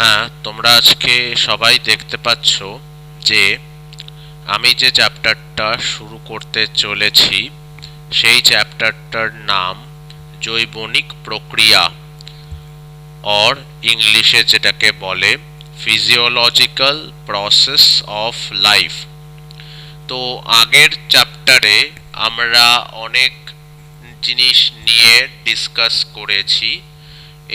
হ্যাঁ, তোমরা আজকে সবাই দেখতে পাচ্ছ যে আমি যে চ্যাপ্টারটা শুরু করতে চলেছি সেই চ্যাপ্টারটার নাম জৈবনিক প্রক্রিয়া, অর ইংলিশে যেটাকে বলে ফিজিওলজিক্যাল প্রসেস অফ লাইফ। তো আগের চ্যাপ্টারে আমরা অনেক জিনিস নিয়ে ডিসকাস করেছি।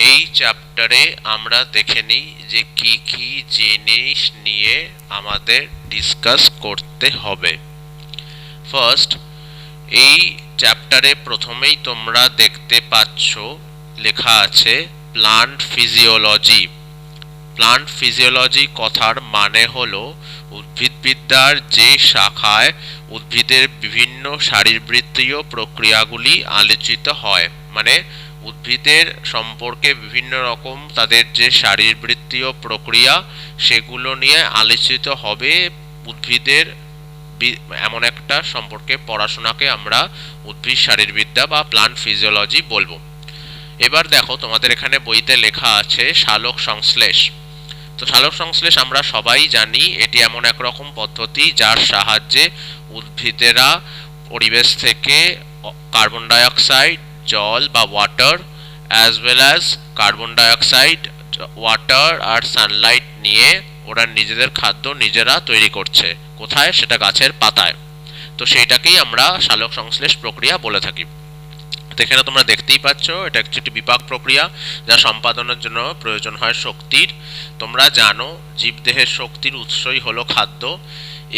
এই চ্যাপ্টারে আমরা দেখে নিই যে কি কি জিনিস নিয়ে আমাদের ডিসকাস করতে হবে। ফার্স্ট, এই চ্যাপ্টারে প্রথমেই তোমরা দেখতে পাচ্ছ লেখা আছে প্লান্ট ফিজিওলজি। প্লান্ট ফিজিওলজি কথার মানে হলো উদ্ভিদবিদ্যার যে শাখায় উদ্ভিদের বিভিন্ন শারীরবৃত্তীয় প্রক্রিয়াগুলি আলোচিত হয়, মানে উদ্ভিদের সম্পর্কে বিভিন্ন রকম তাদের যে শারীরবৃত্তীয় প্রক্রিয়া সেগুলো নিয়ে আলোচিত হবে। উদ্ভিদের এমন একটা সম্পর্কে পড়াশোনাকে আমরা উদ্ভিদ শারীরবিদ্যা বা প্লান্ট ফিজিওলজি বলবো। এবার দেখো, তোমাদের এখানে বইতে লেখা আছে সালোক সংশ্লেষ। তো সালোক সংশ্লেষ আমরা সবাই জানি, এটি এমন এক রকম পদ্ধতি যার সাহায্যে উদ্ভিদেরা পরিবেশ থেকে কার্বন ডাইঅক্সাইড, জল বা water, as well as carbon dioxide, water আর সানলাইট নিয়ে ওরা নিজেদের খাদ্য নিজেরা তৈরি করছে। কোথায়? সেটা গাছের পাতায়। তো সেইটাকেই আমরা সালোক সংশ্লেষ প্রক্রিয়া বলে থাকি। এখানে তোমরা দেখতেই পাচ্ছ এটা একটি বিপাক প্রক্রিয়া যা সম্পাদনের জন্য প্রয়োজন হয় শক্তির। তোমরা জানো জীবদেহের শক্তির উৎসই হলো খাদ্য।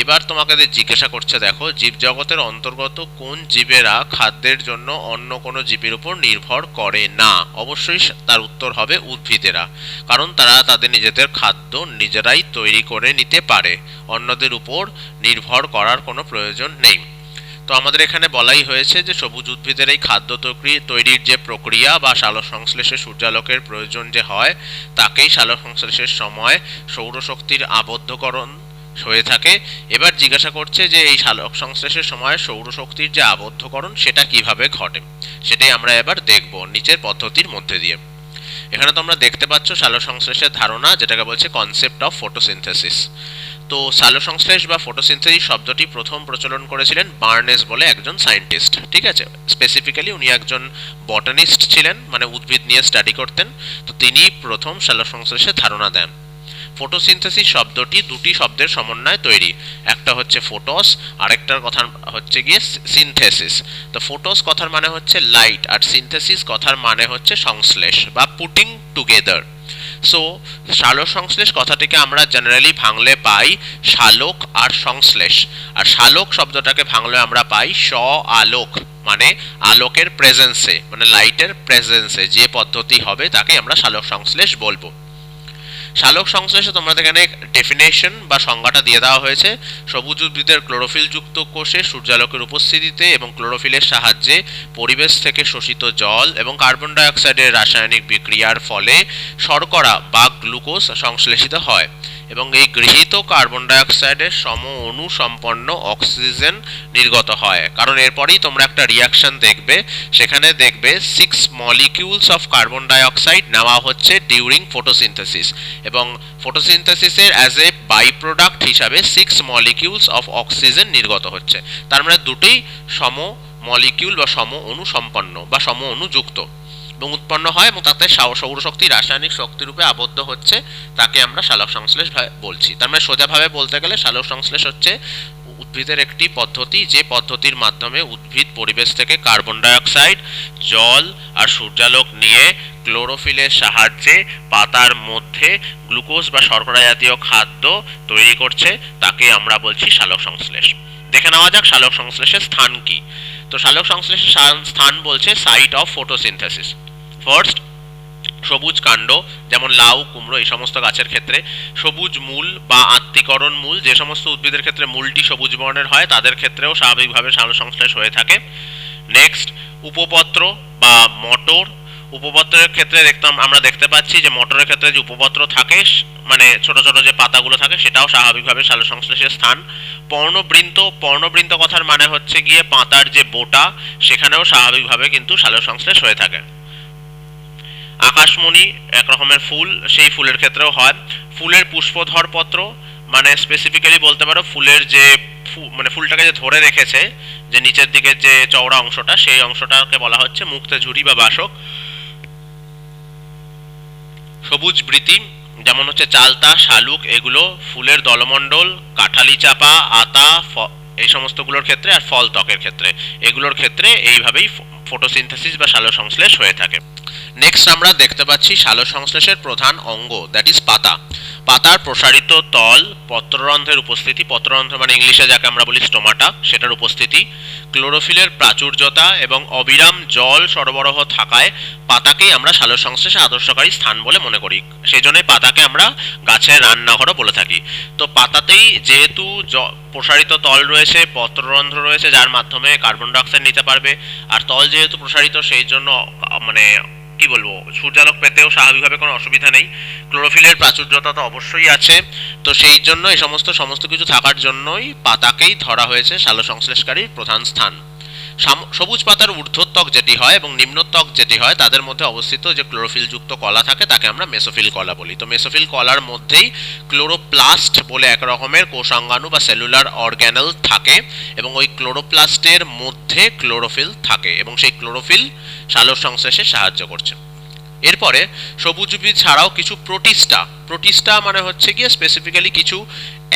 এবার তোমাকে জিজ্ঞাসা করছে, দেখো জীবজগতের অন্তর্গত কোন জীবেরা খাদ্যের জন্য অন্য কোনো জীবের উপর নির্ভর করে না? অবশ্যই তার উত্তর হবে উদ্ভিদেরা, কারণ তারা তাদের নিজেদের খাদ্য নিজেরাই তৈরি করে নিতে পারে, অন্যদের উপর নির্ভর করার কোনো প্রয়োজন নেই। তো আমাদের এখানে বলাই হয়েছে যে সবুজ উদ্ভিদের এই খাদ্য তৈরির যে প্রক্রিয়া বা সালোক সংশ্লেষে সূর্যালোকের প্রয়োজন যে হয় তাকেই সালোক সংশ্লেষের সময় সৌরশক্তির আবদ্ধকরণ হয়ে থাকে। এবার জিজ্ঞাসা করছে যে এই সালোক সংশ্লেষের সময় সৌরশক্তির যে আবদ্ধকরণ সেটা কিভাবে ঘটে, সেটাই আমরা এবার দেখব নিচের পদ্ধতির মধ্যে দিয়ে। এখানে তোমরা দেখতে পাচ্ছ সালোক সংশ্লেষের ধারণা, যেটাকে বলছে কনসেপ্ট অফ ফটোসিনথেসিস। তো সালোক সংশ্লেষ বা ফটোসিনথেসিস শব্দটি প্রথম প্রচলন করেছিলেন বার্নেস বলে একজন সায়েন্টিস্ট। ঠিক আছে, স্পেসিফিক্যালি উনি একজন বটানিস্ট ছিলেন, মানে উদ্ভিদ নিয়ে স্টাডি করতেন। তো তিনি প্রথম সালোক সংশ্লেষের ধারণা দেন। ফটোসিনথেসিস শব্দটি দুটি শব্দের সমন্বয়ে তৈরি, একটা হচ্ছে ফোটস, আরেকটার কথা হচ্ছে গিয়ে সিনথেসিস। তো ফোটস কথার মানে হচ্ছে লাইট, আর সিনথেসিস কথার মানে হচ্ছে সংশ্লেষ বা পুটিং টুগেদার। সো সালোক সংশ্লেষ কথাটিকে আমরা জেনারেলি ভাঙলে পাই সালোক আর সংশ্লেষ, আর সালোক শব্দটাকে ভাঙলে আমরা পাই আলোক, মানে আলোকের প্রেজেন্সে, মানে লাইটের প্রেজেন্সে যে পদ্ধতি হবে তাকে আমরা সালোক সংশ্লেষ বলবো। সালোক সংশ্লেষে তোমরা এখানে ডেফিনেশন বা সংজ্ঞাটা দিয়ে দেওয়া হয়েছে। সবুজ উদ্ভিদের ক্লোরোফিল যুক্ত কোষে সূর্যালোকের উপস্থিতিতে এবং ক্লোরোফিলের সাহায্যে পরিবেশ থেকে শোষিত জল এবং কার্বন ডাইঅক্সাইডের রাসায়নিক বিক্রিয়ার ফলে শর্করা বা গ্লুকোজ সংশ্লেষিত হয় এবং এই গৃহীত কার্বন ডাইঅক্সাইডের সম অণু সম্পন্ন অক্সিজেন নির্গত হয়। কারণ এরপরেই তোমরা একটা রিয়াকশন দেখবে, সেখানে দেখবে 6 মলিকিউলস অফ কার্বন ডাইঅক্সাইড নেওয়া হচ্ছে ডিউরিং ফটোসিনথেসিস, এবং ফটোসিনথেসিসের অ্যাজ এ বাই প্রোডাক্ট হিসাবে 6 মলিকিউলস অফ অক্সিজেন নির্গত হচ্ছে। তার মানে দুটোই সম মলিকিউল বা সম অণু সম্পন্ন বা সম অণু যুক্ত এবং উৎপন্ন হয় এবং তাতে সৌরশক্তি রাসায়নিক শক্তিরূপে আবদ্ধ হচ্ছে, তাকে আমরা সালোক সংশ্লেষ বলছি। তার মানে সোজাভাবে বলতে গেলে সালোক সংশ্লেষ হচ্ছে উদ্ভিদের একটি পদ্ধতি, যে পদ্ধতির মাধ্যমে উদ্ভিদ পরিবেশ থেকে কার্বন ডাইঅক্সাইড, জল আর সূর্যালোক নিয়ে ক্লোরোফিলের সাহায্যে পাতার মধ্যে গ্লুকোজ বা শর্করা জাতীয় খাদ্য তৈরি করছে, তাকে আমরা বলছি সালোক সংশ্লেষ। দেখে নেওয়া যাক সালোক সংশ্লেষের স্থান কি। তো সালোক সংশ্লেষের স্থান বলছে সাইট অফ ফটোসিনথেসিস। ফার্স্ট, সবুজ কাণ্ড, যেমন লাউ, কুমড়ো এই সমস্ত গাছের ক্ষেত্রে। সবুজ মূল বা আত্তীকরণ মূল, যে সমস্ত উদ্ভিদের ক্ষেত্রে মূলটি সবুজ বর্ণের হয় তাদের ক্ষেত্রেও স্বাভাবিকভাবে সালোক সংশ্লেষ হয়ে থাকে। নেক্সট, উপপত্র বা মটর। উপপত্রের ক্ষেত্রে আমরা দেখতে পাচ্ছি যে মটরের ক্ষেত্রে যে উপপত্র থাকে, মানে ছোট ছোট যে পাতাগুলো থাকে, সেটাও স্বাভাবিকভাবে সালোক সংশ্লেষের স্থান। পর্ণবৃন্ত, পর্ণবৃন্ত কথার মানে হচ্ছে গিয়ে পাতার যে বোটা, সেখানেও স্বাভাবিকভাবে কিন্তু সালোক সংশ্লেষ হয়ে থাকে। আকাশমণি এক রকমের ফুল, সেই ফুলের ক্ষেত্রেও হয়। ফুলের পুষ্পধর পত্র মানে স্পেসিফিক্যালি বলতে পারো ফুলের যে মানে ফুলটাকে যে ধরে রেখেছে, যে নিচের দিকে যে চওড়া অংশটা, সেই অংশটাকে বলা হচ্ছে মুক্তাঝুরি বা বাসক। সবুজ বৃতি যেমন হচ্ছে চালতা, শালুক, এগুলো ফুলের দলমণ্ডল। কাঁঠালি চাপা, আতা, এই সমস্তগুলোর ক্ষেত্রে, আর ফল ত্বকের ক্ষেত্রে, এগুলোর ক্ষেত্রে এইভাবেই ফটোসিনথেসিস বা সালোকসংশ্লেষ হয়ে থাকে। নেক্সট আমরা দেখতে পাচ্ছি সালোকসংশ্লেষের প্রধান অঙ্গ, দ্যাট ইজ পাতা। পাতার প্রসারিত তল, পত্ররন্ধ্রের উপস্থিতি, পত্ররন্ধ্র মানে ইংলিশে যাকে আমরা বলি স্টোমাটা, সেটার উপস্থিতি, ক্লোরোফিলের প্রাচুর্যতা এবং অবিরাম জল সরবরাহ থাকায় পাতাকেই আমরা সালোকসংশ্লেষে আদর্শকারী স্থান বলে মনে করি। সেই জন্যই পাতাকে আমরা গাছের রান্নাঘরও বলে থাকি। তো পাতাতেই যেহেতু প্রসারিত তল রয়েছে, পত্ররন্ধ্র রয়েছে যার মাধ্যমে কার্বন ডাইঅক্সাইড নিতে পারবে, আর তল যেহেতু প্রসারিত সেই জন্য মানে কি বলবো, সূর্যালোক পেতেও স্বাভাবিকভাবে কোনো অসুবিধা নেই। ক্লোরোফিলের প্রাচুর্যতা তো অবশ্যই আছে। তো সেই জন্য এই সমস্ত কিছু থাকার জন্যই পাতাকেই ধরা হয়েছে সালোকসংশ্লেষকারীর প্রধান স্থান। সবুজ পাতার ঊর্ধ্বত্বক যেটি হয় এবং নিম্নত্বক যেটি হয় তাদের মধ্যে অবস্থিত যে ক্লোরোফিল যুক্ত কলা থাকে তাকে আমরা মেসোফিল কলা বলি। তো মেসোফিল কলার মধ্যেই ক্লোরোপ্লাস্ট বলে এক রকমের কোষাঙ্গাণু বা সেলুলার অর্গ্যানেল থাকে, এবং ওই ক্লোরোপ্লাস্টের মধ্যে ক্লোরোফিল থাকে, এবং সেই ক্লোরোফিল সালোকসংশ্লেষে সাহায্য করছে। এরপরে সবুজ উদ্ভিদ ছাড়াও কিছু প্রোটিস্টা মানে হচ্ছে গিয়ে স্পেসিফিক্যালি কিছু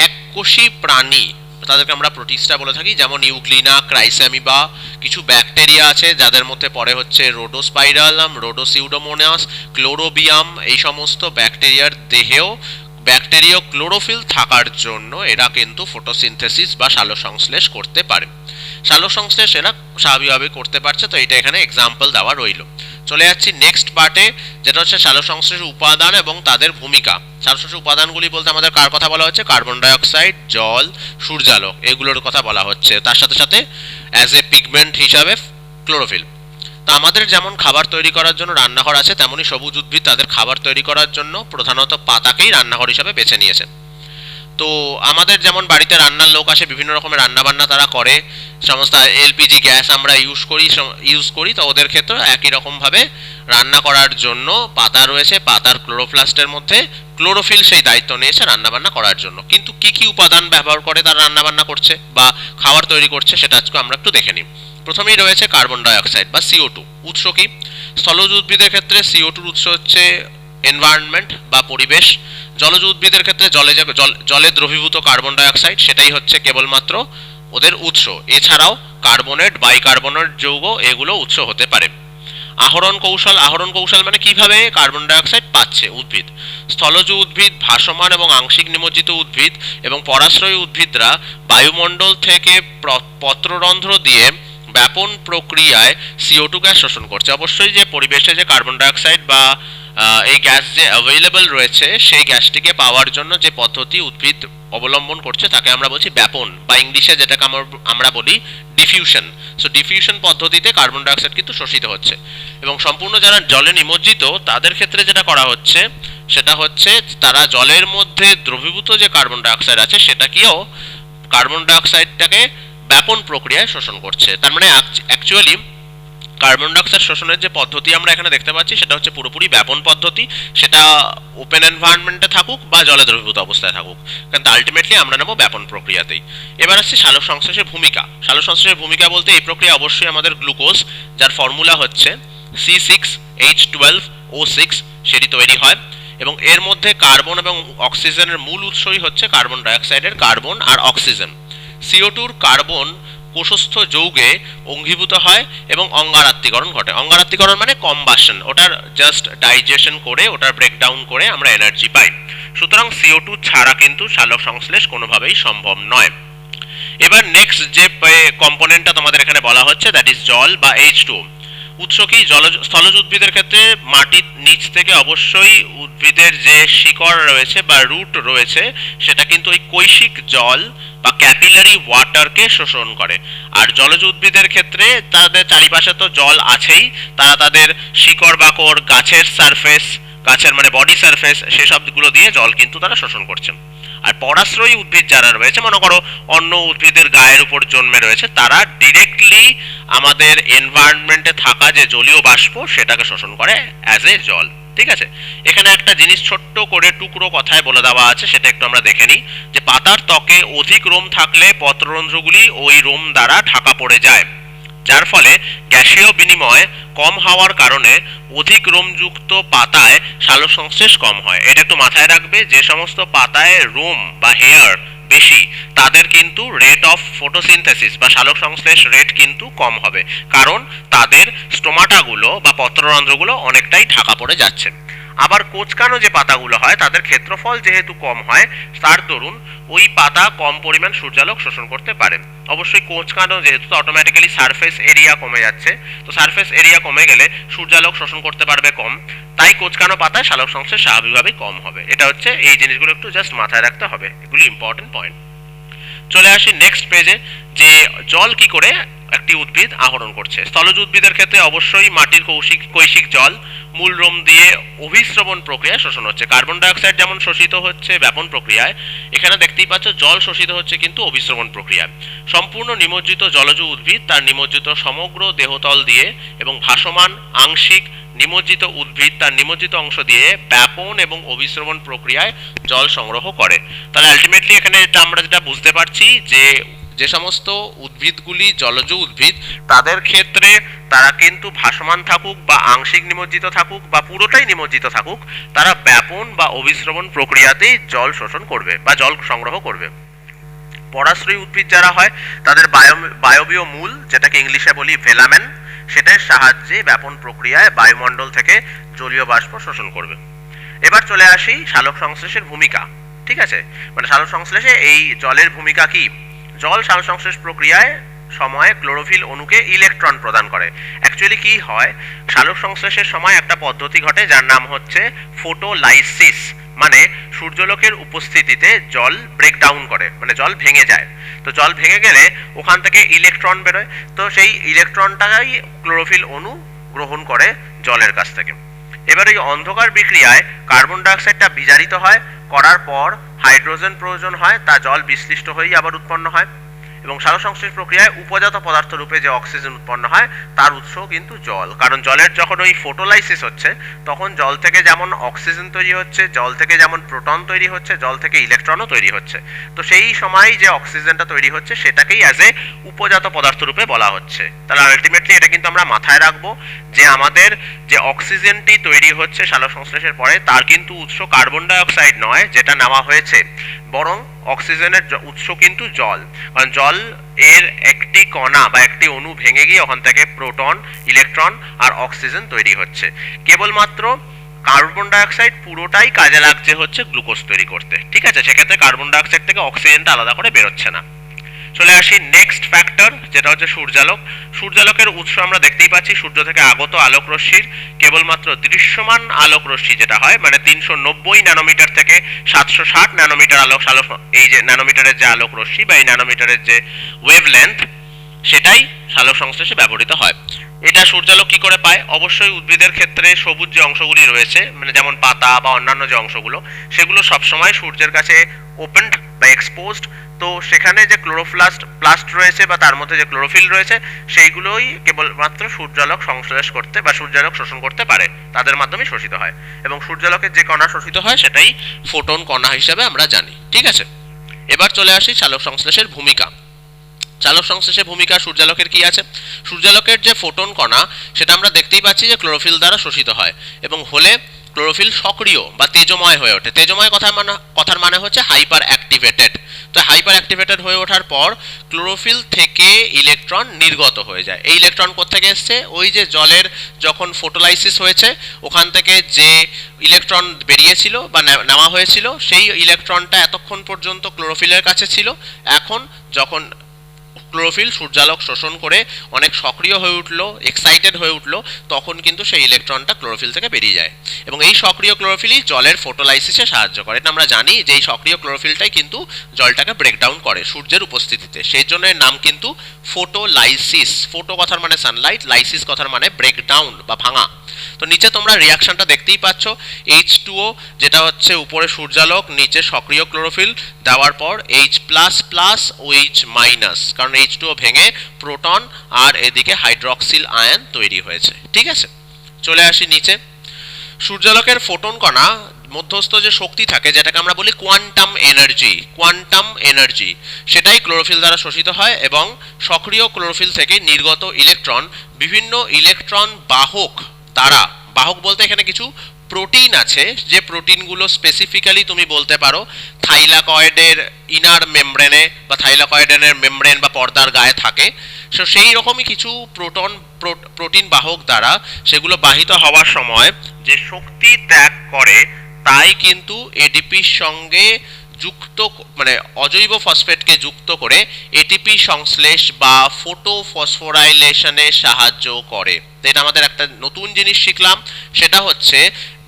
এককোষী প্রাণী, তাদেরকে আমরা প্রোটিস্টা বলে থাকি, যেমন ইউগ্লিনা, ক্রাইস্যামিবা। কিছু ব্যাকটেরিয়া আছে যাদের মধ্যে পড়ে হচ্ছে রোডোস্পাইরালাম, রোডোসিউডোমোনাস, ক্লোরোবিয়াম। এই সমস্ত ব্যাকটেরিয়ার দেহেও ব্যাকটেরিয়া ক্লোরোফিল থাকার জন্য এরা কিন্তু ফটোসিনথেসিস বা সালোকসংশ্লেষ করতে পারে। সালোকসংশ্লেষ এরা স্বাভাবিকভাবে করতে পারছে, তো এটা এখানে এক্সাম্পল দেওয়া রইল। চলে যাচ্ছি নেক্সট পার্টে, যেটা হচ্ছে সালোকসংশ্লেষের উপাদান এবং তাদের ভূমিকা। সালোকসংশ্লেষের উপাদানগুলি বলতে আমাদের কার কথা বলা হচ্ছে? কার্বন ডাইঅক্সাইড, জল, সূর্যালোক, এগুলোর কথা বলা হচ্ছে। তার সাথে সাথে অ্যাজ এ পিগমেন্ট হিসাবে ক্লোরোফিল। তো আমাদের যেমন খাবার তৈরি করার জন্য রান্নাঘর আছে, তেমনি সবুজ উদ্ভিদ তাদের খাবার তৈরি করার জন্য প্রধানত পাতাকেই রান্নাঘর হিসাবে বেছে নিয়েছে। তো আমাদের যেমন বাড়িতে রান্নার লোক আসে, বিভিন্ন রকমের রান্না বান্না তারা করে, সমস্ত এলপিজি গ্যাস আমরা ইউজ করি, তো ওদের ক্ষেত্রে একই রকমভাবে রান্না করার জন্য পাতা রয়েছে। পাতার ক্লোরোপ্লাস্টের মধ্যে ক্লোরোফিল সেই দায়িত্ব নিয়েছে রান্না বান্না করার জন্য। কিন্তু কি কি উপাদান ব্যবহার করে তারা রান্না বান্না করছে বা খাবার তৈরি করছে সেটা আজকে আমরা একটু দেখে নিই। প্রথমেই রয়েছে কার্বন ডাইঅক্সাইড বা CO2। উৎস কি? স্থলজ উদ্ভিদের ক্ষেত্রে CO2-র উৎস হচ্ছে এনভায়রনমেন্ট বা পরিবেশ। জলজ উদ্ভিদের ক্ষেত্রে জলে দ্রবীভূত কার্বন ডাইঅক্সাইড, সেটাই হচ্ছে কেবলমাত্র ওদের উৎস। এছাড়াও কার্বনেট, বাইকার্বনেট যৌগ, এগুলো উৎস হতে পারে। আহরণ কৌশল মানে কিভাবে কার্বন ডাইঅক্সাইড পাচ্ছে উদ্ভিদ। স্থলজ উদ্ভিদ, ভাসমান এবং আংশিক নিমজ্জিত উদ্ভিদ এবং পরাশ্রয়ী উদ্ভিদরা বায়ুমণ্ডল থেকে পত্ররন্ধ্র দিয়ে ব্যাপন প্রক্রিয়ায় CO2 গ্যাস শোষণ করছে। অবশ্যই যে পরিবেশে যে কার্বন ডাইঅক্সাইড বা এই গ্যাস যে অ্যাভেলেবল রয়েছে, সেই গ্যাসটিকে পাওয়ার জন্য যে পদ্ধতি উদ্ভিদ অবলম্বন করছে তাকে আমরা বলছি ব্যাপন, বা ইংলিশে যেটাকে আমরা বলি ডিফিউশন। সো ডিফিউশন পদ্ধতিতে কার্বন ডাইঅক্সাইড কিন্তু শোষিত হচ্ছে। এবং সম্পূর্ণ যারা জলে নিমজ্জিত তাদের ক্ষেত্রে যেটা করা হচ্ছে সেটা হচ্ছে তারা জলের মধ্যে দ্রবীভূত যে কার্বন ডাইঅক্সাইড আছে সেটাকেও কার্বন ডাইঅক্সাইডটাকে ব্যাপন প্রক্রিয়ায় শোষণ করছে। তার মানে অ্যাকচুয়ালি কার্বন ডাইঅক্সাইড শোষণের যে পদ্ধতি আমরা এখানে দেখতে পাচ্ছি সেটা হচ্ছে পুরোপুরি ব্যাপন পদ্ধতি, সেটা ওপেন এনভায়রনমেন্টে থাকুক বা জলে দ্রবীভূত অবস্থায় থাকুক, কিন্তু আলটিমেটলি আমরা নেব ব্যাপন প্রক্রিয়াতেই। এবার আসছে সালোকসংশ্লেষের ভূমিকা। সালোকসংশ্লেষের ভূমিকা বলতে এই প্রক্রিয়া অবশ্যই আমাদের গ্লুকোজ, যার ফর্মুলা হচ্ছে C6H12O6, সেটি তৈরি হয়, এবং এর মধ্যে কার্বন এবং অক্সিজেনের মূল উৎসই হচ্ছে কার্বন ডাইঅক্সাইডের কার্বন আর অক্সিজেন। CO2-র কার্বন কোষস্থ যৌগে অঙ্গীভূত হয় এবং অঙ্গারাত্মীকরণ ঘটে। অঙ্গারাত্মীকরণ মানে কম্বাশন, ওটার জাস্ট ডাইজেশন করে, ওটার ব্রেকডাউন করে আমরা এনার্জি পাই। সুতরাং CO2 ছাড়া কিন্তু সালোকসংশ্লেষ কোনোভাবেই সম্ভব নয়। এবার নেক্সট যে কম্পোনেন্টটা তোমাদের এখানে বলা হচ্ছে দ্যাট ইজ জল বা H2O। উৎস কি? স্থলজ উদ্ভিদের ক্ষেত্রে মাটির নিচ থেকে অবশ্যই উদ্ভিদের যে শিকড় রয়েছে বা রুট রয়েছে সেটা কিন্তু ওই কৈশিক জল বা ক্যাপিলারি ওয়াটারকে শোষণ করে। আর জলজ উদ্ভিদের ক্ষেত্রে তাদের চারিপাশে তো জল আছেই, তারা তাদের শিকড় বাকড়, গাছের সারফেস, গাছের মানে বডি সারফেস, সেসবগুলো দিয়ে জল কিন্তু তারা শোষণ করছেন। আর পরাশ্রয়ী উদ্ভিদ যারা রয়েছে, মনে করো অন্য উদ্ভিদের গায়ের উপর জন্মে রয়েছে, তারা ডিরেক্টলি আমাদের এনভায়রনমেন্টে থাকা যে জলীয় বাষ্প সেটাকে শোষণ করে অ্যাজ এ জল। ঠিক আছে। এখানে একটা জিনিস ছোট্ট করে টুকরো কথায় বলে দেওয়া আছে, সেটা একটু আমরা দেখে নিই। যে পাতার ত্বকে অধিক রোম থাকলে পত্ররন্ধ্রগুলি ওই রোম দ্বারা ঢাকা পড়ে যায়, যার ফলে গ্যাসীয় বিনিময় কম হওয়ার কারণে অধিক রোমযুক্ত পাতায় সালোকসংশ্লেষ কম হয়। এটা একটু মাথায় রাখবে, যে সমস্ত পাতায় রোম বা হেয়ার বেশি তাদের কিন্তু রেট অফ ফটোসিনথেসিস বা সালোকসংশ্লেষ রেট কিন্তু কম হবে, কারণ তাদের স্টোমাটাগুলো বা পত্ররন্ধ্রগুলো অনেকটাই ঢাকা পড়ে যাচ্ছে। আবার কোঁচকানো যে পাতাগুলো হয় তাদের ক্ষেত্রফল যেহেতু কম হয়, তার দরুন ওই পাতা কম পরিমাণ সূর্যালোক শোষণ করতে পারে। অবশ্যই কোঁচকানো যেহেতু, তো অটোমেটিক্যালি সারফেস এরিয়া কমে যাচ্ছে, তো সারফেস এরিয়া কমে গেলে সূর্যালোক শোষণ করতে পারবে কম, তাই কোঁচকানো পাতায় সালোক সংশ্লেষ স্বাভাবিকভাবেই কম হবে। এটা হচ্ছে, এই জিনিসগুলো একটু জাস্ট মাথায় রাখতে হবে, এগুলি ইম্পর্টেন্ট পয়েন্ট। চলে আসি নেক্সট পেজে, যে জল কি করে একটি উদ্ভিদ আহরণ করছে। স্থলজ উদ্ভিদের ক্ষেত্রে অবশ্যই মাটির কৈশিক জল মূল রোম দিয়ে অভিস্রবণ প্রক্রিয়ায় শোষণ হচ্ছে। কার্বন ডাইঅক্সাইড যেমন শোষিত হচ্ছে ব্যাপন প্রক্রিয়ায়, এখানে দেখতেই পাচ্ছ জল শোষিত হচ্ছে কিন্তু অভিস্রবণ প্রক্রিয়ায়। সম্পূর্ণ নিমজ্জিত জলজ উদ্ভিদ তার নিমজ্জিত সমগ্র দেহতল দিয়ে এবং ভাসমান আংশিক নিমজ্জিত উদ্ভিদ তার নিমজ্জিত অংশ দিয়ে ব্যাপন এবং অভিস্রবণ প্রক্রিয়ায় জল সংগ্রহ করে। তাহলে আলটিমেটলি এখানে আমরা যেটা বুঝতে পারছি, যে সমস্ত উদ্ভিদগুলি জলজ উদ্ভিদ তাদের ক্ষেত্রে তারা কিন্তু ভাসমান থাকুক বা আংশিক নিমজ্জিত থাকুক বা পুরোটাই নিমজ্জিত থাকুক, তারা ব্যাপন বা অভিস্রবণ প্রক্রিয়াতেই জল শোষণ করবে বা জল সংগ্রহ করবে। পরাশ্রয়ী উদ্ভিদ যারা হয় তাদের বায়বীয় মূল, যেটাকে ইংলিশে বলি ভেলামেন, সেটার সাহায্যে ব্যাপন প্রক্রিয়ায় বায়ুমণ্ডল থেকে জলীয় বাষ্প শোষণ করবে। এবার চলে আসি সালোক সংশ্লেষের ভূমিকা। ঠিক আছে, মানে সালোক সংশ্লেষে এই জলের ভূমিকা কি। জল সালোক সংশ্লেষ প্রক্রিয়ায় সময়ে ক্লোরোফিল অণুকে ইলেকট্রন প্রদান করে। অ্যাকচুয়ালি কি হয়, সালোক সংশ্লেষের সময় একটা পদ্ধতি ঘটে যার নাম হচ্ছে ফটোলাইসিস, মানে সূর্যালোকের উপস্থিতিতে জল ব্রেকডাউন করে, মানে জল ভেঙে যায়। তো জল ভেঙে গেলে ওখান থেকে ইলেকট্রন বেরোয়, তো সেই ইলেকট্রনটাই ক্লোরোফিল অণু গ্রহণ করে জলের কাছ থেকে। এবার এই অন্ধকার বিক্রিয়ায় কার্বন ডাইঅক্সাইডটা বিজারিত হয়, করার পর হাইড্রোজেন প্রয়োজন হয়, তা জল বিশ্লিষ্ট হয়েই আবার উৎপন্ন হয়। এবং সালোক সংশ্লেষ প্রক্রিয়ায় উপজাত পদার্থ রূপে যে অক্সিজেন উৎপন্ন হয় তার উৎস কিন্তু জল, কারণ জলের যখন ওই ফটোলাইসিস হচ্ছে তখন জল থেকে যেমন অক্সিজেন তৈরি হচ্ছে, জল থেকে যেমন প্রোটন তৈরি হচ্ছে, জল থেকে ইলেকট্রনও তৈরি হচ্ছে। তো সেই সময় যে অক্সিজেনটা তৈরি হচ্ছে সেটাকেই অ্যাজ এ উপজাত পদার্থ রূপে বলা হচ্ছে। তাহলে আলটিমেটলি এটা কিন্তু আমরা মাথায় রাখবো যে আমাদের যে অক্সিজেনটি তৈরি হচ্ছে সালোক সংশ্লেষের পরে, তার কিন্তু উৎস কার্বন ডাইঅক্সাইড নয় যেটা নেওয়া হয়েছে, বরং অক্সিজেনের উৎস কিন্তু জল। কারণ জল এর একটি কণা বা একটি অণু ভেঙে গিয়ে ওখান থেকে প্রোটন, ইলেকট্রন আর অক্সিজেন তৈরি হচ্ছে। কেবলমাত্র কার্বন ডাইঅক্সাইড পুরোটাই কাজে লাগছে হচ্ছে গ্লুকোজ তৈরি করতে। ঠিক আছে, সেক্ষেত্রে কার্বন ডাইঅক্সাইড থেকে অক্সিজেনটা আলাদা করে বেরোচ্ছে না। চলে আসি নেক্সট ফ্যাক্টর, যেটা হচ্ছে সূর্যালোক। সূর্যালোকের উৎস আমরা দেখতেই পাচ্ছি, সূর্য থেকে আগত আলোক রশ্মির কেবলমাত্র দৃশ্যমান আলোক রশ্মি যেটা হয়, মানে 390 ন্যানোমিটার থেকে 760 ন্যানোমিটার আলোক এই যে ন্যানোমিটারের যে আলোক রশ্মি বা এই ন্যানোমিটারের যে ওয়েভলেন্থ, সেটাই সালোক সংশ্লেষে ব্যবহৃত হয়। এটা সূর্যালোক কি করে পায়? অবশ্যই উদ্ভিদের ক্ষেত্রে সবুজ যে অংশগুলি রয়েছে, মানে যেমন পাতা বা অন্যান্য যে অংশগুলো, সেগুলো সবসময় সূর্যের কাছে ওপেনড বা এক্সপোজড। তো সেখানে যে প্লাস্ট রয়েছে বা তার মধ্যে যে ক্লোরোফিল রয়েছে, সেইগুলোই কেবলমাত্র সূর্যালোক সংশ্লেষ করতে বা সূর্যালোক শোষণ করতে পারে, তাদের মাধ্যমে শোষিত হয়। এবং সূর্যালোকের যে কণা শোষিত হয় সেটাই ফোটন কণা হিসেবে আমরা জানি। ঠিক আছে, এবার চলে আসি সালোক সংশ্লেষের ভূমিকা। সালোক সংশ্লেষের ভূমিকা সূর্যালোকের কি আছে? সূর্যালোকের যে ফোটন কণা সেটা আমরা দেখতেই পাচ্ছি যে ক্লোরোফিল দ্বারা শোষিত হয়, এবং হলে ক্লোরোফিল সক্রিয় বা তেজময় হয়ে ওঠে। তেজময় কথার মানে হচ্ছে হাইপার অ্যাক্টিভেটেড। তো হাইপার অ্যাক্টিভেটেড হয়ে ওঠার পর ক্লোরোফিল থেকে ইলেকট্রন নির্গত হয়ে যায়। এই ইলেকট্রন কোত্থেকে এসছে? ওই যে জলের যখন ফটোলাইসিস হয়েছে ওখান থেকে যে ইলেকট্রন বেরিয়েছিল বা নেওয়া হয়েছিল, সেই ইলেকট্রনটা এতক্ষণ পর্যন্ত ক্লোরোফিলের কাছে ছিল। এখন যখন ক্লোরোফিল সূর্যালোক শোষণ করে অনেক সক্রিয় হয়ে উঠলো, এক্সাইটেড হয়ে উঠলো, তখন কিন্তু সেই ইলেকট্রনটা ক্লোরোফিল থেকে বেরিয়ে যায়। এবং এই সক্রিয় ক্লোরোফিলই জলের ফটোলাইসিসে সাহায্য করে। এটা আমরা জানি যে এই সক্রিয় ক্লোরোফিলটাই কিন্তু জলটাকে ব্রেকডাউন করে সূর্যের উপস্থিতিতে। সেই জন্য এর নাম কিন্তু ফটোলাইসিস। ফোটো কথার মানে সানলাইট, লাইসিস কথার মানে ব্রেকডাউন বা ভাঙা। তো নিচে তোমরা রিয়াকশনটা দেখতেই পাচ্ছ, H2O যেটা হচ্ছে উপরে সূর্যালোক, নিচে সক্রিয় ক্লোরোফিল দেওয়ার পর H++OH-, কারণ H2O ভেঙে প্রোটন আর এদিকে হাইড্রক্সিল আয়ন তৈরি হয়েছে। ঠিক আছে, চলে আসি নিচে। সূর্যালোকের ফোটন কণা মধ্যস্থ যে শক্তি থাকে যেটাকে আমরা বলি কোয়ান্টাম এনার্জি সেটাই ক্লোরোফিল দ্বারা শোষিত হয় এবং সক্রিয় ক্লোরোফিল থেকে নির্গত ইলেকট্রন বিভিন্ন ইলেকট্রন বাহক দ্বারা, বাহক বলতে এখানে কিছু প্রোটিন আছে যে প্রোটিনগুলো স্পেসিফিক্যালি তুমি বলতে পারো থাইলাকয়েডের ইনার মেমব্রেনে বা থাইলাকয়েডের মেমব্রেন বা পর্দার গায়ে থাকে, সো সেই রকমই কিছু প্রোটিন বাহক দ্বারা সেগুলো বাহিত হওয়ার সময় যে শক্তি ত্যাগ করে তাই কিন্তু এডিপির সঙ্গে যুক্ত, মানে অজৈব ফসফেটকে যুক্ত করে এটিপি সংশ্লেষ বা ফটোফসফোরাইলেশনে সাহায্য করে। এটা আমাদের একটা নতুন জিনিস শিখলাম, সেটা হচ্ছে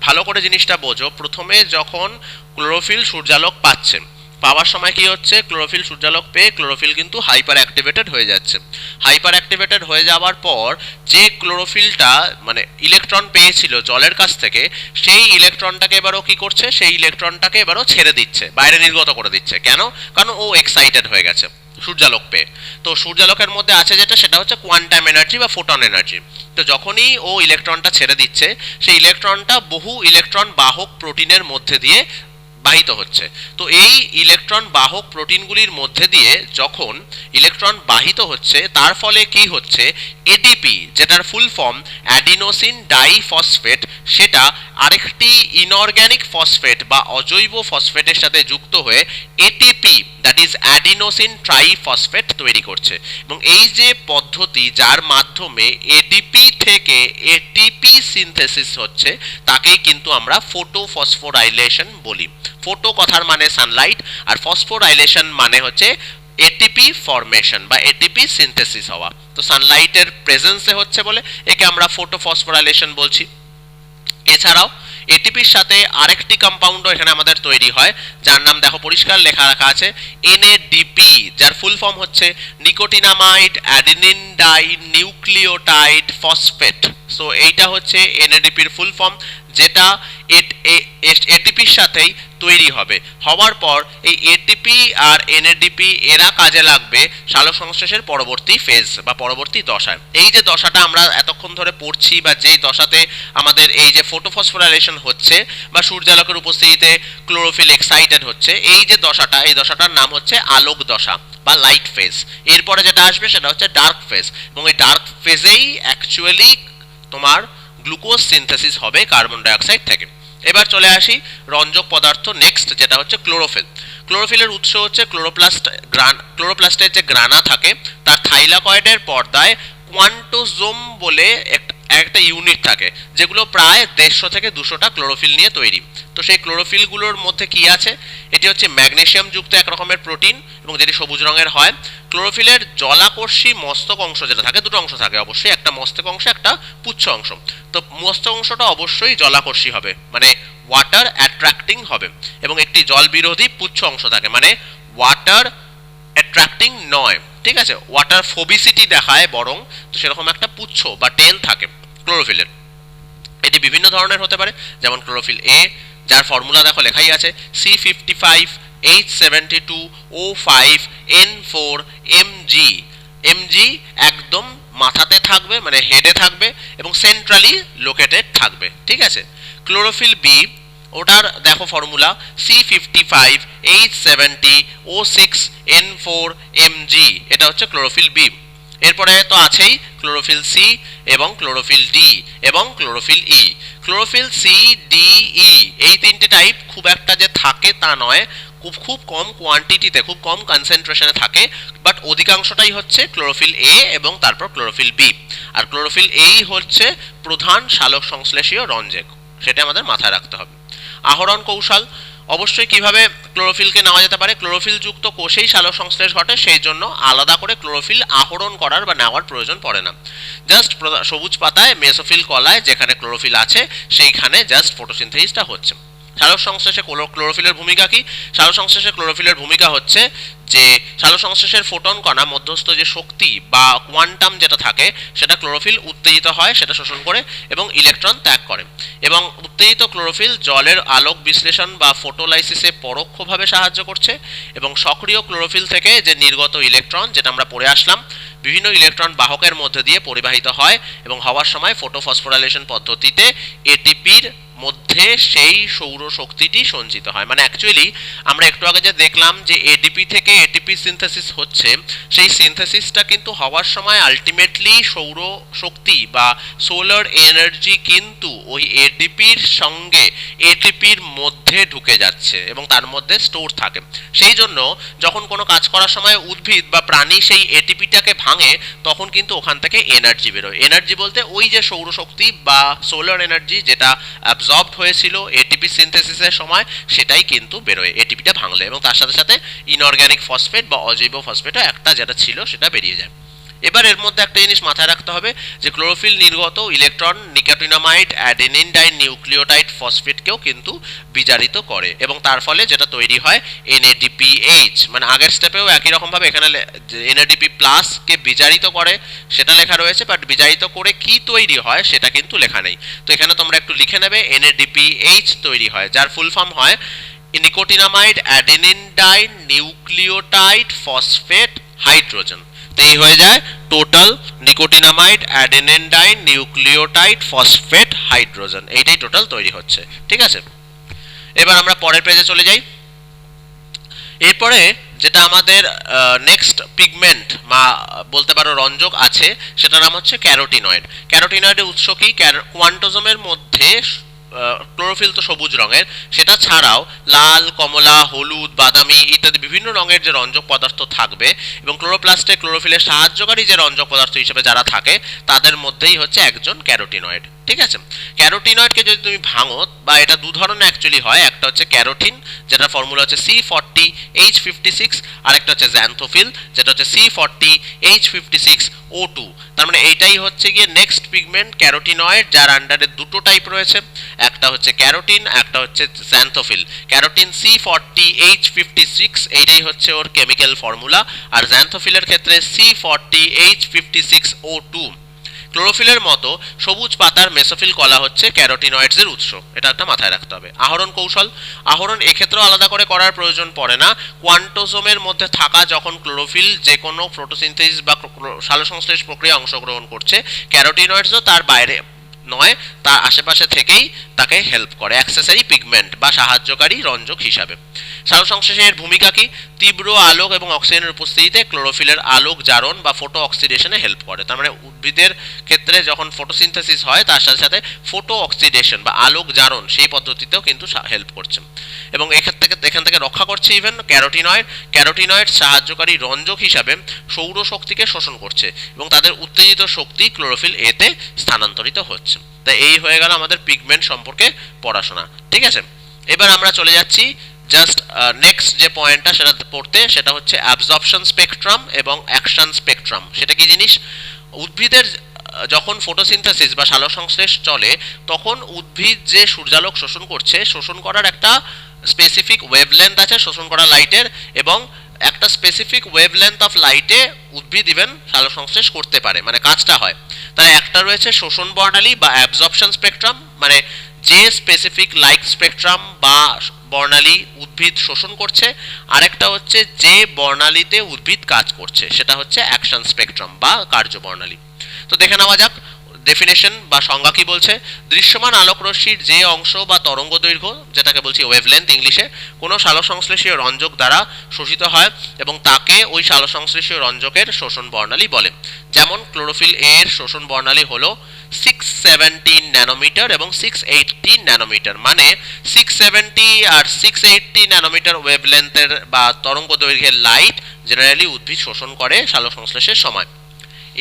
ভালো করে জিনিসটা বোঝো। প্রথমে যখন ক্লোরোফিল সূর্যালোক পাচ্ছে, পাওয়ার সময় কি হচ্ছে, ক্লোরোফিল সূর্যালোক পেয়ে ক্লোরোফিল কিন্তু হাইপার অ্যাক্টিভেটেড হয়ে যাচ্ছে। হাইপার অ্যাক্টিভেটেড হয়ে যাওয়ার পর যে ক্লোরোফিলটা মানে ইলেকট্রন পেয়েছিল জলের কাছ থেকে, সেই ইলেকট্রনটাকে এবারও কি করছে, সেই ইলেকট্রনটাকে এবারও ছেড়ে দিচ্ছে, বাইরে নির্গত করে দিচ্ছে। কেন? কারণ ও এক্সাইটেড হয়ে গেছে সূর্যালোক পেয়ে। তো সূর্যালোকের মধ্যে আছে যেটা, সেটা হচ্ছে কোয়ান্টাম এনার্জি বা ফোটন এনার্জি। তো যখনই ও ইলেকট্রনটা ছেড়ে দিচ্ছে, সেই ইলেকট্রনটা বহু ইলেকট্রন বাহক প্রোটিনের মধ্যে দিয়ে বাহিত হচ্ছে। তো এই ইলেকট্রন বাহক প্রোটিনগুলির মধ্যে দিয়ে যখন ইলেকট্রন বাহিত হচ্ছে, তার ফলে কি হচ্ছে, এটিপি যেটার ফুল ফর্ম অ্যাডিনোসিন ডাইফসফেট, সেটা আরেকটি ইনঅর্গ্যানিক ফসফেট বা অজৈব ফসফেটের সাথে যুক্ত হয়ে ATP that is adenosine triphosphate তৈরি করছে। এবং এই যে পদ্ধতি যার মাধ্যমে এডিপি থেকে এটিপি সিনথেসিস হচ্ছে, তাকেই কিন্তু আমরা ফটোফসফোরাইলেশন বলি। ফোটো কথার মানে সানলাইট, আর ফসফোরাইলেশন মানে হচ্ছে এটিপি ফরমেশন বা এটিপি সিনথেসিস হওয়া। তো সানলাইটের প্রেজেন্সে হচ্ছে বলে একে আমরা ফটোফসফোরাইলেশন বলছি। এছাড়াও এটিপির সাথে আরেকটি কম্পাউন্ডও এখানে আমাদের তৈরি হয়, যার নাম দেখো পরিষ্কার লেখা রাখা আছে এনএডিপি, যার ফুল ফর্ম হচ্ছে nicotinamide adenine die nucleotide phosphate. So এইটা হচ্ছে এনএডিপির ফুল ফর্ম, যেটা এটিপির সাথেই তৈরি হবে। হওয়ার পর এই এটিপি আর এনএডিপি এরা কাজে লাগবে সালোক সংশ্লেষের পরবর্তী ফেজ বা পরবর্তী দশায়। এই যে দশাটা আমরা এতক্ষণ ধরে পড়ছি বা যেই দশাতে আমাদের এই যে ফটোফসফোরাইলেশন হচ্ছে বা সূর্যালোকের উপস্থিতিতে ক্লোরোফিল এক্সাইটেড হচ্ছে, এই যে দশাটা, এই দশাটার নাম হচ্ছে আলোক দশা বা লাইট ফেজ। এরপরে যেটা আসবে সেটা হচ্ছে ডার্ক ফেজ, এবং এই ডার্ক ফেজেই অ্যাকচুয়ালি তোমার গ্লুকোজ সিনথেসিস হবে কার্বন ডাইঅক্সাইড থেকে। এবার চলে আসি রঞ্জক পদার্থ নেক্সট, যেটা হচ্ছে ক্লোরোফিল। ক্লোরোফিলের উৎস হচ্ছে ক্লোরোপ্লাস্টের যে গ্রানা থাকে তার থাইলাকয়েডের পর্দায় কোয়ান্টোজোম বলে একটা ইউনিট থাকে, যেগুলো প্রায় 150 থেকে 200টা ক্লোরোফিল নিয়ে তৈরি। তো সেই ক্লোরোফিলগুলোর মধ্যে কি আছে, এটি হচ্ছে ম্যাগনেসিয়াম যুক্ত এক রকমের প্রোটিন এবং যেটি সবুজ রঙের হয়। ক্লোরোফিলের জলাকর্ষী মস্তক অংশ যেটা থাকে, দুটো অংশ থাকে অবশ্যই, একটা মস্তক অংশ একটা পুচ্ছ অংশ। তো মস্তক অংশটা অবশ্যই জলাকর্ষী হবে, মানে ওয়াটার অ্যাট্রাক্টিং হবে, এবং একটি জল বিরোধী পুচ্ছ অংশ থাকে, মানে ওয়াটার অ্যাট্রাক্টিং নয়, ঠিক আছে, ওয়াটার ফোবিসিটি দেখায় বরং। তো সেরকম একটা পুচ্ছ বা টেল থাকে ক্লোরোফিলের। এটি বিভিন্ন ধরনের হতে পারে, যেমন ক্লোরোফিল এ, যার ফর্মুলা দেখো লেখাই আছে C55H72O5N4Mg। এমজি একদম মাথাতে থাকবে, মানে হেডে থাকবে, এবং সেন্ট্রালি লোকেটেড থাকবে, ঠিক আছে। ক্লোরোফিল বি, ওটার দেখো ফর্মুলা C55H70O6N4Mg, এটা হচ্ছে ক্লোরোফিল বি। এরপরে তো আছেই ক্লোরোফিল সি এবং ক্লোরোফিল ডি এবং ক্লোরোফিল ই। ক্লোরোফিল সি, ডি, ই এই তিনটে টাইপ খুব একটা যে থাকে তা নয়, খুব কম কোয়ান্টিটিতে, খুব কম কনসেন্ট্রেশনে থাকে, বাট অধিকাংশটাই হচ্ছে ক্লোরোফিল এ এবং তারপর ক্লোরোফিল বি। আর ক্লোরোফিল এই হচ্ছে প্রধান সালোক সংশ্লেষীয় রঞ্জক, সেটা আমাদের মাথায় রাখতে হবে। আহরণ কৌশল, অবশ্যই কিভাবে ক্লোরোফিলকে নেওয়া যেতে পারে, ক্লোরোফিল যুক্ত কোষেই সালোক সংশ্লেষ ঘটে, সেই জন্য আলাদা করে ক্লোরোফিল আহরণ করার বা নেওয়ার প্রয়োজন পড়ে না। জাস্ট সবুজ পাতায় মেসোফিল কলায় যেখানে ক্লোরোফিল আছে সেইখানে জাস্ট ফটোসিনথেসিসটা হচ্ছে। সালোক সংশ্লেষে ক্লোরোফিলের ভূমিকা কি? সালোক সংশ্লেষে ক্লোরোফিলের ভূমিকা হচ্ছে যে সালোক সংশ্লেষের ফোটন কণা মধ্যস্থ যে শক্তি বা কোয়ান্টাম যেটা থাকে, সেটা ক্লোরোফিল উত্তেজিত হয়, সেটা শোষণ করে এবং ইলেকট্রন ত্যাগ করে। এবং উত্তেজিত ক্লোরোফিল জলের আলোক বিশ্লেষণ বা ফটোলাইসিসে পরোক্ষভাবে সাহায্য করছে, এবং সক্রিয় ক্লোরোফিল থেকে যে নির্গত ইলেকট্রন, যেটা আমরা পড়ে আসলাম, বিভিন্ন ইলেকট্রন বাহকের মধ্যে দিয়ে পরিবাহিত হয় এবং হওয়ার সময় ফটোফসফোরাইলেশন পদ্ধতিতে এটিপির মধ্যে সেই সৌর শক্তিটি সঞ্চিত হয়। মানে অ্যাকচুয়ালি আমরা একটু আগে যে দেখলাম যে এডিপি থেকে এটিপি সিনথেসিস হচ্ছে, সেই সিনথেসিসটা কিন্তু হওয়ার সময় আলটিমেটলি সৌর শক্তি বা সোলার এনার্জি কিন্তু ওই এডিপির সঙ্গে এটিপির মধ্যে ঢুকে যাচ্ছে এবং তার মধ্যে স্টোর থাকে। সেই জন্য যখন কোনো কাজ করার সময় উদ্ভিদ বা প্রাণী সেই এটিপিটাকে ভাঙে, তখন কিন্তু ওখান থেকে এনার্জি বেরোয়। এনার্জি বলতে ওই যে সৌরশক্তি বা সোলার এনার্জি যেটা অ্যাবজর্বড হয়েছিল এটিপি সিনথেসিসের সময়, সেটাই কিন্তু বেরোয় এটিপিটা ভাঙলে, এবং তার সাথে সাথে ইনঅর্গ্যানিক ফসফেট বা অজৈব ফসফেটও একটা যেটা ছিল সেটা বেরিয়ে যায়। এবার এর মধ্যে একটা জিনিস মাথায় রাখতে হবে যে ক্লোরোফিল নির্গত electron nicotinamide adenine die nucleotide ফসফেটকেও কিন্তু বিজারিত করে, এবং তার ফলে যেটা তৈরি হয় NADPH। মানে আগের স্টেপেও একই রকমভাবে এখানে NADP প্লাসকে বিজারিত করে সেটা লেখা রয়েছে, বাট বিজারিত করে কি তৈরি হয় সেটা কিন্তু লেখা নেই। তো এখানে তোমরা একটু লিখে নেবে NADPH তৈরি হয়, যার ফুল ফর্ম হয় nicotinamide adenine die nucleotide phosphate hydrogen. তো এই হয়ে যায় total nicotinamide adenine die nucleotide phosphate hydrogen, এইটাই টোটাল তৈরি হচ্ছে। ঠিক আছে, এবার আমরা পরের পেজে চলে যাই। এরপরে যেটা আমাদের নেক্সট পিগমেন্ট বা বলতে পারো রঞ্জক আছে, সেটার নাম হচ্ছে ক্যারোটিনয়েড। ক্যারোটিনয়েডের উৎস কি? কোয়ান্টোজোমের মধ্যে ক্লোরোফিল তো সবুজ রঙের, সেটা ছাড়াও লাল, কমলা, হলুদ, বাদামি ইত্যাদি বিভিন্ন রঙের যে রঞ্জক পদার্থ থাকবে, এবং ক্লোরোপ্লাস্টে ক্লোরোফিলের সাহায্যকারী যে রঞ্জক পদার্থ হিসেবে যারা থাকে, তাদের মধ্যেই হচ্ছে একজন ক্যারোটিনয়েড। ঠিক আছে, ক্যারোটিনয়েডকে যদি তুমি ভাঙো, বা এটা দু ধরনের অ্যাকচুয়ালি হয়, একটা হচ্ছে ক্যারোটিন যেটা ফর্মুলা হচ্ছে C40H56, আর একটা হচ্ছে জ্যান্থোফিল যেটা হচ্ছে C40H56O2। তার মানে এইটাই হচ্ছে গিয়ে নেক্সট পিগমেন্ট ক্যারোটিনয়েড, যার আন্ডারে দুটো টাইপ রয়েছে, একটা হচ্ছে ক্যারোটিন, একটা হচ্ছে জ্যান্থোফিল। ক্যারোটিন C40H56 এইটাই হচ্ছে ওর কেমিক্যাল ফর্মুলা, আর জ্যান্থোফিলের ক্ষেত্রে C40H56O2। ক্লোরোফিলের মতো সবুজ পাতার মেসোফিল কলা হচ্ছে ক্যারোটিনয়েডসের উৎস, এটা একটা মাথায় রাখতে হবে। আহরণ কৌশল, আহরণ এক্ষেত্রেও আলাদা করে করার প্রয়োজন পড়ে না। কোয়ান্টোজোমের মধ্যে থাকা যখন ক্লোরোফিল যে কোনো ফটোসিনথেসিস বা সালোকসংশ্লেষ প্রক্রিয়া অংশগ্রহণ করছে, ক্যারোটিনয়েডসও তার বাইরে নয়, তার আশেপাশে থেকেই তাকে হেল্প করে অ্যাক্সেসরি পিগমেন্ট বা সাহায্যকারী রঞ্জক হিসাবে। সালোকসংশ্লেষের ভূমিকা কি? তীব্র আলোক এবং অক্সিজেনের উপস্থিতিতে ক্লোরোফিলের আলোক জারণ বা ফটো অক্সিডেশনে হেল্প করে। তার মানে উদ্ভিদের ক্ষেত্রে যখন ফটোসিনথেসিস হয়, তার সাথে সাথে ফটো অক্সিডেশন বা আলোক জারণ সেই পদ্ধতিতেও কিন্তু হেল্প করছে, এবং এখান থেকে রক্ষা করছে ইভেন ক্যারোটিনয়েড সাহায্যকারী রঞ্জক হিসাবে সৌর শক্তিকে শোষণ করছে, এবং তাদের উত্তেজিত শক্তি ক্লোরোফিল এতে স্থানান্তরিত হচ্ছে। তাই এই হয়ে গেল আমাদের পিগমেন্ট সম্পর্কে পড়াশোনা। ঠিক আছে, এবার আমরা চলে যাচ্ছি জাস্ট নেক্সট যে পয়েন্টটা সেটা পড়তে, সেটা হচ্ছে অ্যাবজর্পশন স্পেকট্রাম এবং অ্যাকশন স্পেকট্রাম। সেটা কি জিনিস? উদ্ভিদের যখন ফটোসিনথেসিস বা সালোকসংশ্লেষ চলে, তখন উদ্ভিদ যে সূর্যালোক শোষণ করছে, শোষণ করার একটা স্পেসিফিক ওয়েভলেন্থ আছে শোষণ করা লাইটের, এবং একটা স্পেসিফিক ওয়েভলেন্থ অফ লাইটে উদ্ভিদ ইভেন সালোকসংশ্লেষ করতে পারে, মানে কাজটা হয়। তাই একটা রয়েছে শোষণ বর্ণালী বা অ্যাবজর্পশন স্পেকট্রাম, মানে যে স্পেসিফিক লাইট স্পেকট্রাম বা বর্ণালী উদ্ভিদ শোষণ করছে, আরেকটা হচ্ছে যে বর্ণালীতে উদ্ভিদ কাজ করছে, সেটা হচ্ছে অ্যাকশন স্পেকট্রাম বা কার্যবর্ণালী। তো দেখে নেওয়া যাক ডেফিনেশন বা সংজ্ঞা কি বলছে। দৃশ্যমান আলোক রশ্মির যে অংশ বা তরঙ্গ দৈর্ঘ্য, যেটাকে বলছি ওয়েভলেন্থ ইংলিশে, কোনো সালোকসংশ্লেষীয় রঞ্জক দ্বারা শোষিত হয়, এবং তাকে ওই সালোকসংশ্লেষীয় রঞ্জকের শোষণ বর্ণালী বলে। যেমন ক্লোরোফিল এর শোষণ বর্ণালী হলো 617 ন্যানোমিটার এবং 680 ন্যানোমিটার, মানে 670 আর 680 ন্যানোমিটার ওয়েভলেন্থের বা তরঙ্গ দৈর্ঘ্যের লাইট জেনারেলি উদ্ভিদ শোষণ করে সালোকসংশ্লেষের সময়।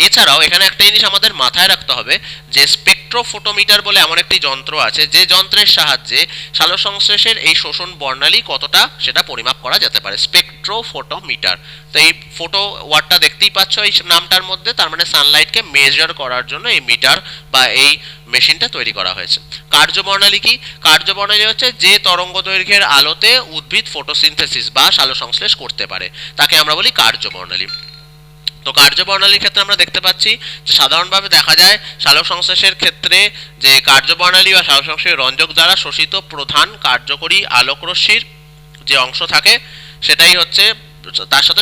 এছাড়াও এখানে একটা জিনিস আমাদের মাথায় রাখতে হবে যে স্পেকট্রোফোটোমিটার বলে এমন একটি যন্ত্র আছে, যে যন্ত্রের সাহায্যে সালোকসংশ্লেষের এই শোষণ বর্ণালী কতটা সেটা পরিমাপ করা যেতে পারে, স্পেকট্রোফোটোমিটার। তো এই ফটো ওয়ার্ডটা দেখতেই পাচ্ছ এই নামটার মধ্যে, তার মানে সানলাইটকে মেজার করার জন্য এই মিটার বা এই মেশিনটা তৈরি করা হয়েছে। কার্যবর্ণালী কি? কার্যবর্ণালী হচ্ছে যে তরঙ্গ দৈর্ঘ্যের আলোতে উদ্ভিদ ফটোসিনথেসিস বা সালোকসংশ্লেষ করতে পারে, তাকে আমরা বলি কার্যবর্ণালী। তো কার্যবর্ণালীর ক্ষেত্রে আমরা দেখতে পাচ্ছি যে সাধারণভাবে দেখা যায় সালোকসংশ্লেষের ক্ষেত্রে যে কার্যবর্ণালী বা সালোকসংশ্লেষের রঞ্জক দ্বারা শোষিত প্রধান কার্যকরী আলোকরশ্মির যে অংশ থাকে, সেটাই হচ্ছে তার সাথে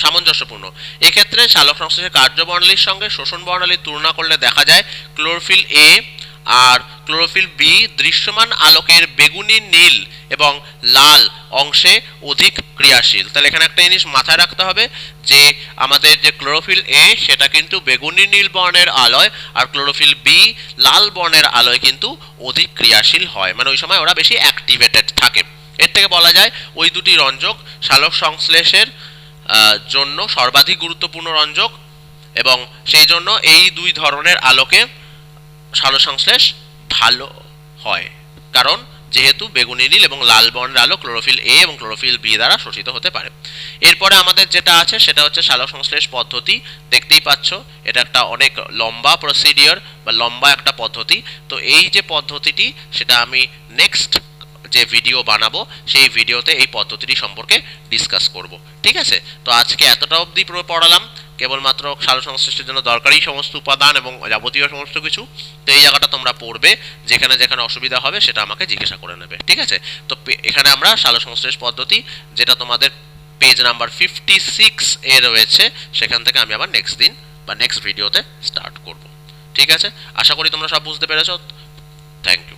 সামঞ্জস্যপূর্ণ। এক্ষেত্রে সালোকসংশ্লেষের কার্যবর্ণালীর সঙ্গে শোষণ বর্ণালীর তুলনা করলে দেখা যায় ক্লোরোফিল এ আর ক্লোরোফিল বি দৃশ্যমান আলোকের বেগুনি নীল এবং লাল অংশে অধিক ক্রিয়াশীল। তাহলে এখানে একটা জিনিস মাথায় রাখতে হবে যে আমাদের যে ক্লোরোফিল এ সেটা কিন্তু বেগুনি নীল বর্ণের আলোয়, আর ক্লোরোফিল বি লাল বর্ণের আলোয় কিন্তু অধিক ক্রিয়াশীল হয়, মানে ওই সময় ওরা বেশি অ্যাক্টিভেটেড থাকে। এর থেকে বলা যায় ওই দুটি রঞ্জক সালোক সংশ্লেষের জন্য সর্বাধিক গুরুত্বপূর্ণ রঞ্জক, এবং সেই জন্য এই দুই ধরনের আলোকে সালোক সংশ্লেষ ভালো হয়, কারণ যেহেতু বেগুনি নীল এবং লাল বর্ণের আলো ক্লোরোফিল এ এবং ক্লোরোফিল বি দ্বারা শোষিত হতে পারে। এরপরে আমাদের যেটা আছে সেটা হচ্ছে সালোক সংশ্লেষ পদ্ধতি। দেখতেই পাচ্ছ এটা একটা অনেক লম্বা প্রসিডিওর বা লম্বা একটা পদ্ধতি। তো এই যে পদ্ধতিটি সেটা আমি নেক্সট যে ভিডিও বানাবো সেই ভিডিওতে এই পদ্ধতিটি সম্পর্কে ডিসকাস করব। ঠিক আছে, তো আজকে এতটা অবধি পড়ালাম, কেবলমাত্র সালোক সংশ্লেষের জন্য দরকারি সমস্ত উপাদান এবং যাবতীয় সমস্ত কিছু। তো এই জায়গাটা তোমরা পড়বে, যেখানে যেখানে অসুবিধা হবে সেটা আমাকে জিজ্ঞাসা করে নেবে। ঠিক আছে, তো এখানে আমরা সালোক সংশ্লেষ পদ্ধতি যেটা তোমাদের পেজ নাম্বার 56 এ রয়েছে সেখান থেকে আমি আবার নেক্সট দিন বা নেক্সট ভিডিওতে স্টার্ট করব। ঠিক আছে, আশা করি তোমরা সব বুঝতে পেরেছো। Thank you.